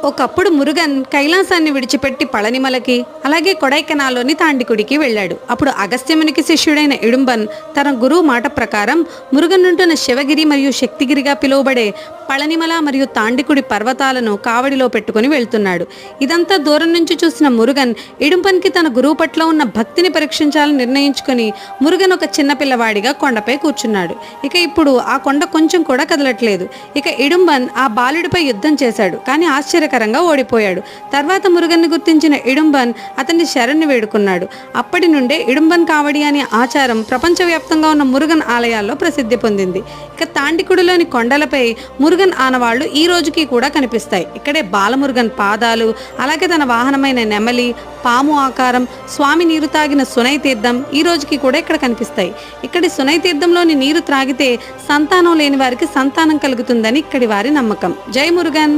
ఒకప్పుడు మురుగన్ కైలాసాన్ని విడిచిపెట్టి పళనిమలకి అలాగే కొడైకెనాల్లోని తాండికుడికి వెళ్ళాడు. అప్పుడు అగస్త్యమునికి శిష్యుడైన ఇడుంబన్ తన గురువు మాట ప్రకారం మురుగన్ ఉంటున్న శివగిరి మరియు శక్తిగిరిగా పిలువబడే పళనిమల మరియు తాండికుడి పర్వతాలను కావడిలో పెట్టుకుని వెళ్తున్నాడు. ఇదంతా దూరం నుంచి చూసిన మురుగన్ ఇడుంబన్కి తన గురువు పట్ల ఉన్న భక్తిని పరీక్షించాలని నిర్ణయించుకొని మురుగన్ ఒక చిన్న పిల్లవాడిగా కొండపై కూర్చున్నాడు. ఇక ఇప్పుడు ఆ కొండ కొంచెం కూడా కదలట్లేదు. ఇక ఇడుంబన్ ఆ బాలుడిపై యుద్ధం చేశాడు, కానీ ఆశ్చర్యకరంగా ఓడిపోయాడు. తర్వాత మురుగన్ని గుర్తించిన ఇడుంబన్ అతన్ని శరణ్ణి వేడుకున్నాడు. అప్పటి నుండే ఇడుంబన్ కావడి అనే ఆచారం ప్రపంచవ్యాప్తంగా ఉన్న మురుగన్ ఆలయాల్లో ప్రసిద్ధి పొందింది. ఇక తాండికుడిలోని కొండలపై మురుగన్ ఆనవాళ్లు ఈ రోజుకి కూడా కనిపిస్తాయి. ఇక్కడే బాలమురుగన్ పాదాలు, అలాగే తన వాహనమైన నెమలి, పాము ఆకారం, స్వామి నీరు తాగిన సునై తీర్థం ఈ రోజుకి కూడా ఇక్కడ కనిపిస్తాయి. ఇక్కడి సునై తీర్థంలోని నీరు త్రాగితే సంతానం లేని వారికి సంతానం కలుగుతుందని ఇక్కడి వారి నమ్మకం. జై మురుగన్.